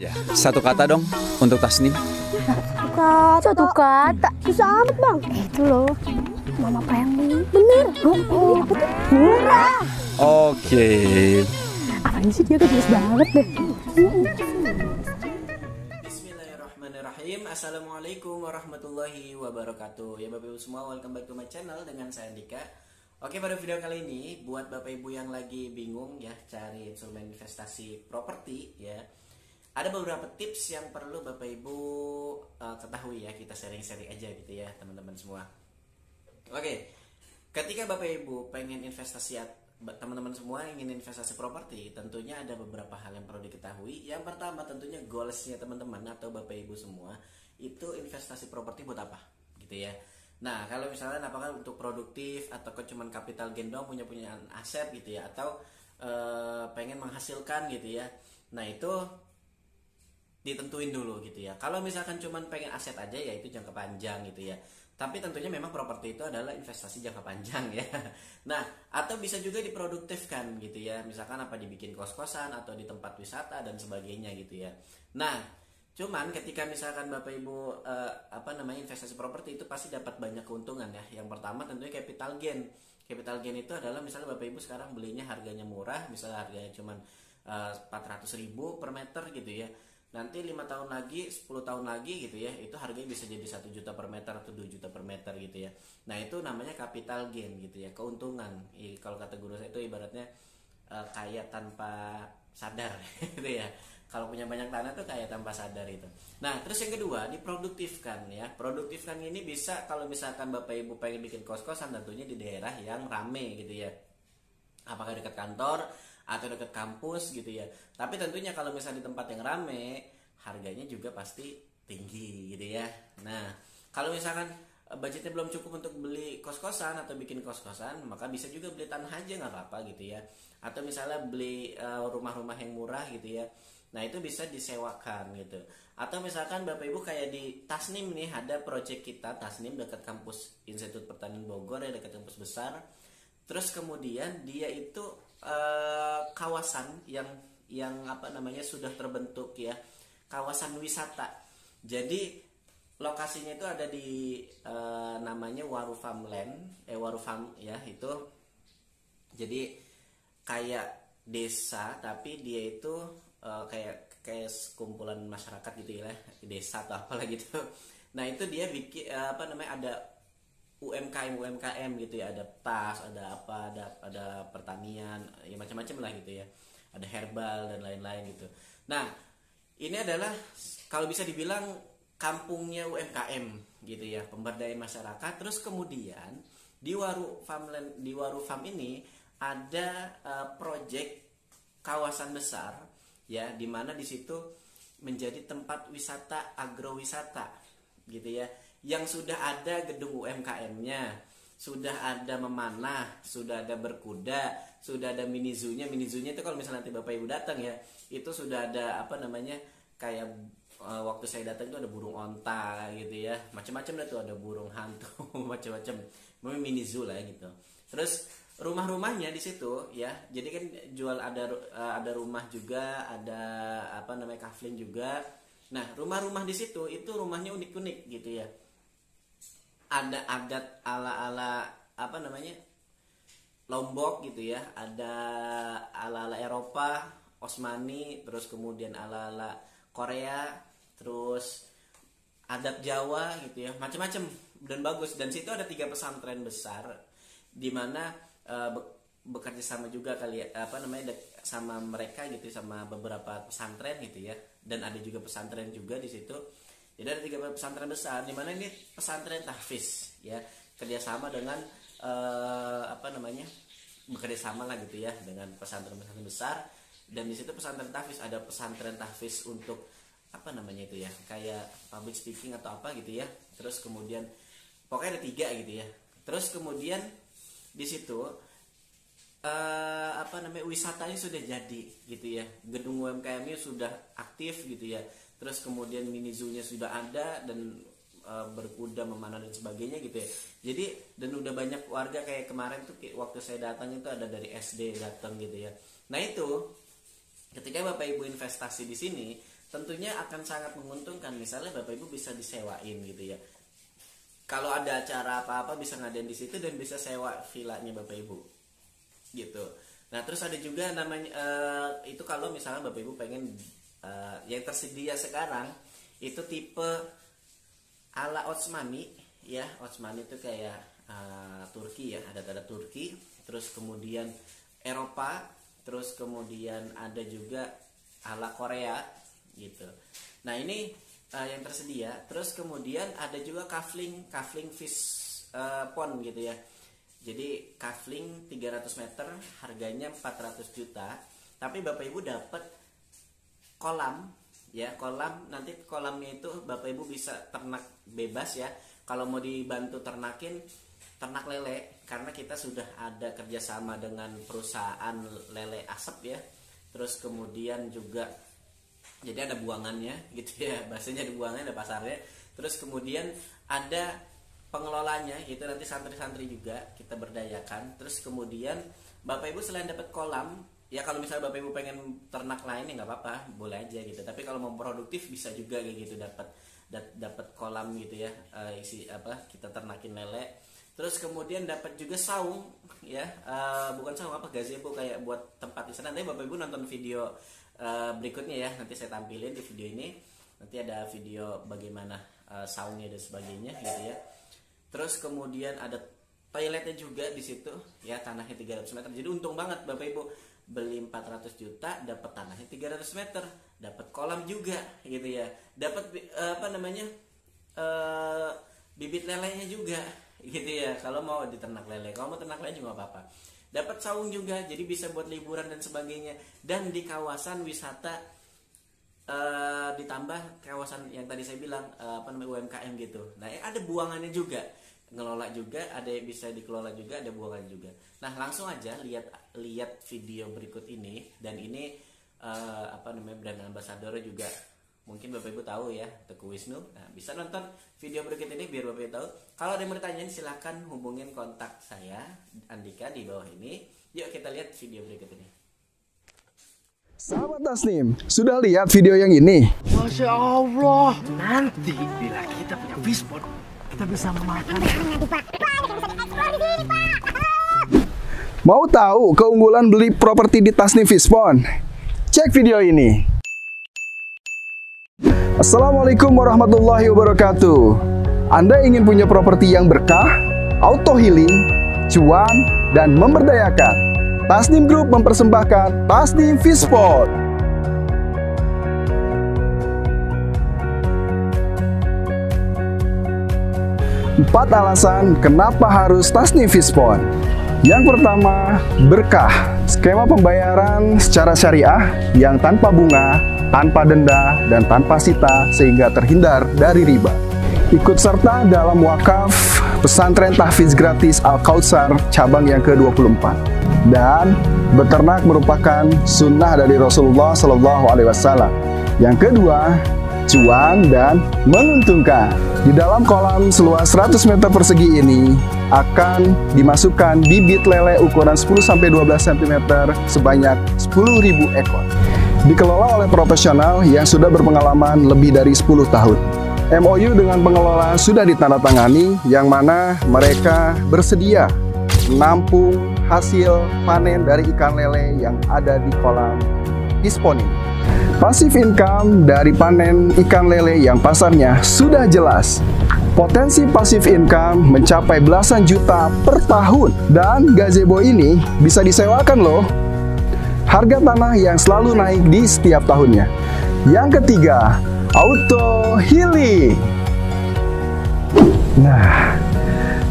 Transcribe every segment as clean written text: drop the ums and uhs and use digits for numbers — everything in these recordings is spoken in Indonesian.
Ya, satu kata dong untuk Tasnim. Satu kata. Susah amat bang. Itu loh, mama pengen beli. Bener. Oh, betul. Murah. Oke. Apaan sih dia, jelas banget deh. Bismillahirrahmanirrahim. Assalamualaikum warahmatullahi wabarakatuh. Ya Bapak Ibu semua, welcome back to my channel dengan saya Andika. Oke, pada video kali ini buat Bapak Ibu yang lagi bingung ya cari instrumen investasi properti ya, ada beberapa tips yang perlu Bapak Ibu ketahui ya. Kita sharing-sharing aja gitu ya teman-teman semua. Oke, ketika Bapak Ibu pengen investasi, teman-teman semua ingin investasi properti, tentunya ada beberapa hal yang perlu diketahui. Yang pertama tentunya goalsnya teman-teman atau Bapak Ibu semua itu investasi properti buat apa gitu ya. Nah, kalau misalnya apakah untuk produktif atau cuma capital gain doang, punya aset gitu ya, atau pengen menghasilkan gitu ya. Nah, itu ditentuin dulu gitu ya. Kalau misalkan cuma pengen aset aja ya itu jangka panjang gitu ya. Tapi tentunya memang properti itu adalah investasi jangka panjang ya. Nah, atau bisa juga diproduktifkan gitu ya. Misalkan apa dibikin kos-kosan atau di tempat wisata dan sebagainya gitu ya. Nah, cuman ketika misalkan Bapak Ibu investasi properti itu pasti dapat banyak keuntungan ya. Yang pertama tentunya capital gain. Capital gain itu adalah misalnya Bapak Ibu sekarang belinya harganya murah, misalnya harganya cuma 400.000 per meter gitu ya. Nanti 5 tahun lagi, 10 tahun lagi gitu ya, itu harganya bisa jadi 1 juta per meter atau 2 juta per meter gitu ya. Nah, itu namanya capital gain gitu ya, keuntungan. Kalau kata guru saya itu ibaratnya kaya tanpa sadar gitu ya. Kalau punya banyak tanah tuh kayak tanpa sadar itu. Nah, terus yang kedua, diproduktifkan ya. Produktifkan ini bisa kalau misalkan Bapak Ibu pengen bikin kos-kosan, tentunya di daerah yang rame gitu ya. Apakah dekat kantor atau dekat kampus gitu ya. Tapi tentunya kalau misalnya di tempat yang rame, harganya juga pasti tinggi gitu ya. Nah, kalau misalkan budgetnya belum cukup untuk beli kos-kosan atau bikin kos-kosan, maka bisa juga beli tanah aja nggak apa-apa gitu ya. Atau misalnya beli rumah-rumah yang murah gitu ya. Nah, itu bisa disewakan gitu. Atau misalkan Bapak Ibu kayak di Tasnim nih, ada project kita Tasnim dekat kampus Institut Pertanian Bogor ya, dekat kampus besar. Terus kemudian dia itu kawasan yang sudah terbentuk ya, kawasan wisata. Jadi lokasinya itu ada di namanya Waru Farmland, Waru Farm ya itu. Jadi kayak desa tapi dia itu kayak kumpulan masyarakat gitu ya, desa atau apalah gitu. Nah, itu dia bikin ada UMKM gitu ya, ada tas, ada pertanian, ya macam-macam lah gitu ya. Ada herbal dan lain-lain gitu. Nah, ini adalah kalau bisa dibilang kampungnya UMKM gitu ya, pemberdayaan masyarakat. Terus kemudian di Waru Farm ini ada project kawasan besar ya, di mana di situ menjadi tempat wisata agrowisata gitu ya, yang sudah ada gedung UMKM-nya, sudah ada memanah, sudah ada berkuda, sudah ada mini zoo-nya. Mini zoo-nya itu kalau misalnya nanti Bapak Ibu datang ya, itu sudah ada kayak waktu saya datang itu ada burung onta gitu ya, macam-macam tuh, ada burung hantu macam-macam, mini zoo lah gitu. Terus rumah-rumahnya di situ ya, jadi kan jual, ada rumah juga, ada kafling juga. Nah, rumah-rumah di situ itu rumahnya unik-unik gitu ya. Ada adat ala-ala Lombok gitu ya, ada ala-ala Eropa, Osmani, terus kemudian ala-ala Korea, terus adat Jawa gitu ya, macam-macam dan bagus. Dan situ ada 3 pesantren besar di mana bekerja sama juga sama mereka gitu, sama beberapa pesantren gitu ya. Dan ada juga pesantren juga di situ. Jadi ada 3 pesantren besar, di mana ini pesantren tahfiz ya, kerjasama dengan bekerja sama lah gitu ya dengan pesantren-pesantren besar. Dan di situ pesantren tahfiz, ada pesantren tahfiz untuk itu ya, kayak public speaking atau apa gitu ya. Terus kemudian pokoknya ada 3 gitu ya. Terus kemudian di situ wisatanya sudah jadi gitu ya, gedung UMKM-nya sudah aktif gitu ya. Terus kemudian mini zoo-nya sudah ada, dan berkuda, memanah dan sebagainya gitu ya. Jadi, dan udah banyak warga kayak kemarin tuh waktu saya datang itu ada dari SD datang gitu ya. Nah, itu ketika Bapak Ibu investasi di sini, tentunya akan sangat menguntungkan. Misalnya Bapak Ibu bisa disewain gitu ya. Kalau ada acara apa-apa bisa ngadain di situ dan bisa sewa villanya Bapak Ibu. Gitu. Nah, terus ada juga namanya itu kalau misalnya Bapak Ibu pengen yang tersedia sekarang itu tipe ala Osmani ya. Osmani itu kayak Turki ya, ada Turki, terus kemudian Eropa, terus kemudian ada juga ala Korea gitu. Nah, ini yang tersedia. Terus kemudian ada juga kafling fish pond gitu ya. Jadi kafling 300 meter harganya 400 juta. Tapi Bapak Ibu dapat kolam ya, kolam. Nanti kolamnya itu Bapak Ibu bisa ternak bebas ya. Kalau mau dibantu ternakin, ternak lele, karena kita sudah ada kerjasama dengan perusahaan lele asap ya. Terus kemudian juga jadi ada buangannya gitu ya, bahasanya ada buangannya, ada pasarnya. Terus kemudian ada pengelolanya, itu nanti santri-santri juga kita berdayakan. Terus kemudian Bapak Ibu selain dapat kolam, ya kalau misalnya Bapak Ibu pengen ternak lain ya nggak apa-apa, boleh aja gitu. Tapi kalau mau produktif bisa juga kayak gitu, dapat kolam gitu ya, isi apa, kita ternakin lele. Terus kemudian dapat juga saung ya, bukan saung apa, gazebo kayak buat tempat di sana. Nanti Bapak Ibu nonton video berikutnya ya, nanti saya tampilin di video ini. Nanti ada video bagaimana saungnya dan sebagainya gitu ya. Terus kemudian ada toiletnya juga di situ ya, tanahnya 300 meter. Jadi untung banget Bapak Ibu beli 400 juta dapat tanahnya 300 meter, dapat kolam juga gitu ya. Dapat bibit lelenya juga gitu ya. Kalau mau diternak lele, kalau mau ternak lele juga apa-apa. Dapat saung juga, jadi bisa buat liburan dan sebagainya. Dan di kawasan wisata ditambah kawasan yang tadi saya bilang UMKM gitu. Nah, ada buangannya juga, ngelola juga, ada yang bisa dikelola juga, ada buangan juga. Nah, langsung aja lihat video berikut ini. Dan ini brand ambassador juga mungkin Bapak Ibu tahu ya, Teguh Wisnu. Nah, bisa nonton video berikut ini biar Bapak Ibu tahu. Kalau ada yang bertanya silahkan hubungin kontak saya Andika di bawah ini. Yuk kita lihat video berikut ini. Sahabat Tasnim, sudah lihat video yang ini? Masya Allah, nanti bila kita punya fishpond, kita bisa memakan. Mau tahu keunggulan beli properti di Tasnim Fishpond? Cek video ini. Assalamualaikum warahmatullahi wabarakatuh. Anda ingin punya properti yang berkah, auto healing, cuan, dan memberdayakan? Tasnim Group mempersembahkan Tasnim Fishpond. Empat alasan kenapa harus Tasnim Fishpond. Yang pertama, berkah. Skema pembayaran secara syariah yang tanpa bunga, tanpa denda, dan tanpa sita sehingga terhindar dari riba. Ikut serta dalam wakaf pesantren tahfiz gratis Al-Kautsar cabang yang ke-24. Dan beternak merupakan sunnah dari Rasulullah SAW. Yang kedua, cuan dan menguntungkan. Di dalam kolam seluas 100 meter persegi ini akan dimasukkan bibit lele ukuran 10-12 cm sebanyak 10.000 ekor. Dikelola oleh profesional yang sudah berpengalaman lebih dari 10 tahun. MOU dengan pengelola sudah ditandatangani, yang mana mereka bersedia menampung hasil panen dari ikan lele yang ada di kolam Fishpond ini. Pasif income dari panen ikan lele yang pasarnya sudah jelas. Potensi pasif income mencapai belasan juta per tahun. Dan gazebo ini bisa disewakan loh. Harga tanah yang selalu naik di setiap tahunnya. Yang ketiga, auto healing. Nah,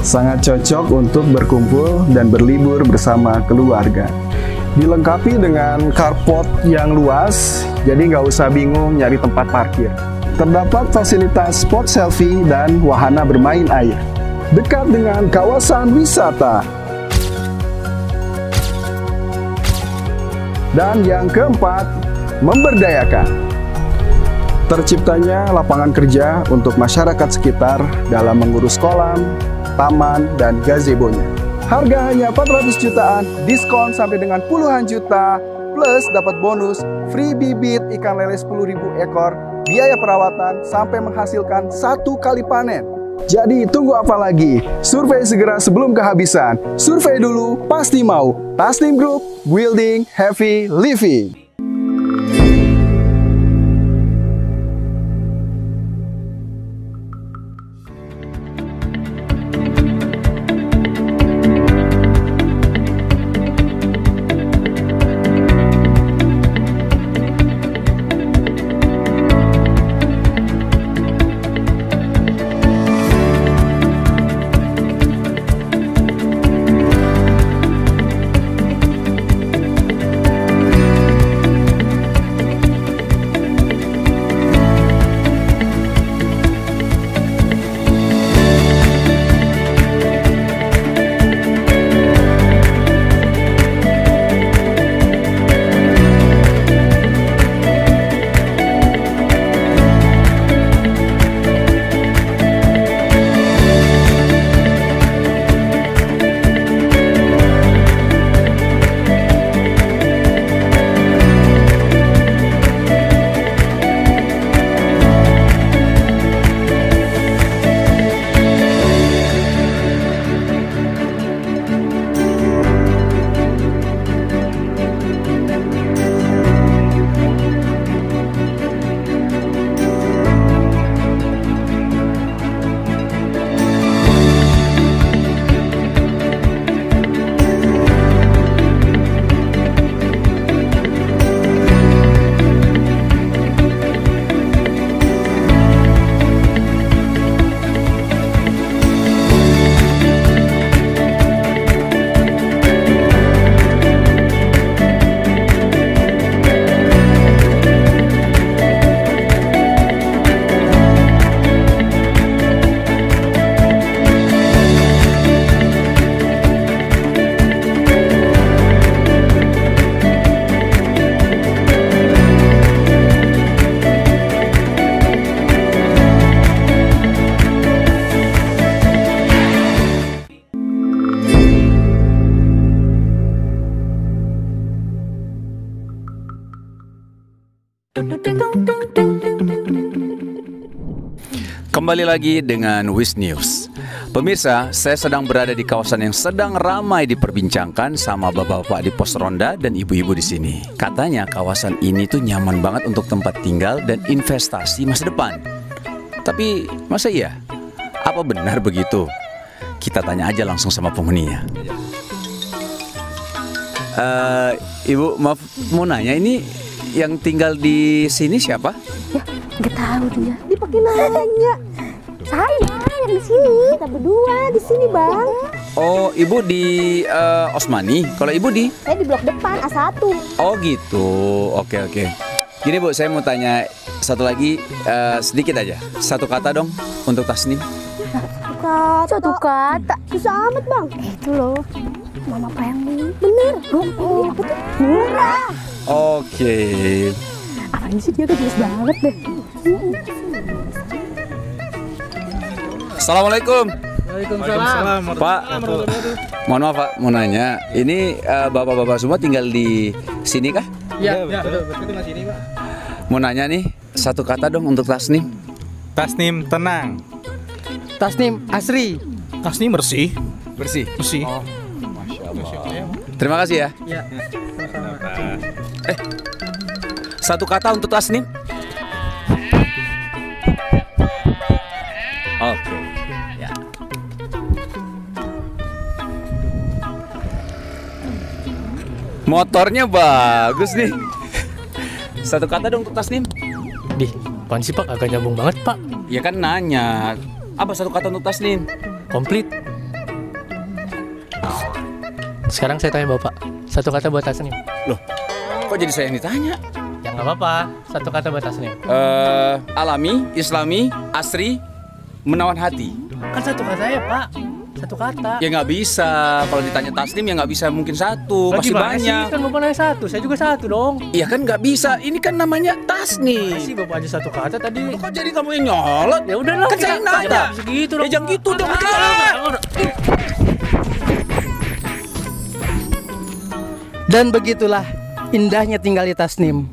sangat cocok untuk berkumpul dan berlibur bersama keluarga. Dilengkapi dengan carport yang luas, jadi nggak usah bingung nyari tempat parkir. Terdapat fasilitas spot selfie dan wahana bermain air. Dekat dengan kawasan wisata. Dan yang keempat, memberdayakan. Terciptanya lapangan kerja untuk masyarakat sekitar dalam mengurus kolam, taman, dan gazebonya. Harga hanya 400 jutaan, diskon sampai dengan puluhan juta, Plus dapat bonus free bibit ikan lele 10.000 ekor, biaya perawatan sampai menghasilkan 1 kali panen. Jadi tunggu apa lagi? Survei segera sebelum kehabisan. Survei dulu, pasti mau. Tasnim Group, building happy living. Kembali lagi dengan Wish News. Pemirsa, saya sedang berada di kawasan yang sedang ramai diperbincangkan sama bapak-bapak di pos ronda dan ibu-ibu di sini. Katanya kawasan ini tuh nyaman banget untuk tempat tinggal dan investasi masa depan. Tapi masa iya? Apa benar begitu? Kita tanya aja langsung sama penghuninya. Ibu, maaf mau nanya, ini yang tinggal di sini siapa? Ya, nggak tahu dia. Dipakai nanya. Saya yang di sini. Kita berdua di sini, Bang. Oh, ibu di Osmani. Kalau ibu di? Saya di blok depan A1. Oh gitu. Oke. Gini Bu, saya mau tanya satu lagi, sedikit aja. Satu kata dong untuk Tasnim. Satu kata. Susah amat, Bang. Itu loh. Mama Payang nih. Bener. Oh, apa tuh? Murah. Oke. Apaan sih dia tuh jelas banget deh. Assalamualaikum. Waalaikumsalam. Pak, mohon maaf Pak, mau nanya. Ini bapak-bapak semua tinggal di sini kah? Iya, betul tinggal sini, Pak. Mau nanya nih, satu kata dong untuk Tasnim. Tasnim tenang. Tasnim asri. Tasnim bersih. Bersih. Bersih. Oh, Masya Allah. Terima kasih ya. Iya. Satu kata untuk Tasnim. Oke. Ya. Motornya bagus nih. Satu kata dong untuk Tasnim. Dih, apaan sih Pak? Agak nyambung banget Pak. Ya kan nanya. Apa satu kata untuk Tasnim? Komplit. Sekarang saya tanya Bapak, satu kata buat Tasnim. Loh, kok jadi saya yang ditanya? Ya nggak apa-apa, satu kata buat Tasnim. Alami, Islami, asri, menawan hati. Kan satu kata ya Pak, satu kata. Ya nggak bisa. Kalau ditanya Tasnim ya nggak bisa mungkin satu, pasti Gimana banyak. sih? Kan Bapak nanya satu, saya juga satu dong. Iya kan nggak bisa. Ini kan namanya Tasnim. Sih Bapak aja satu kata tadi. Kok jadi kamu yang nyolot? Ya udahlah. Kan saya yang nanya. Segitu Ya dong. jangan gitu dong. Dan begitulah Indahnya tinggal di Tasnim.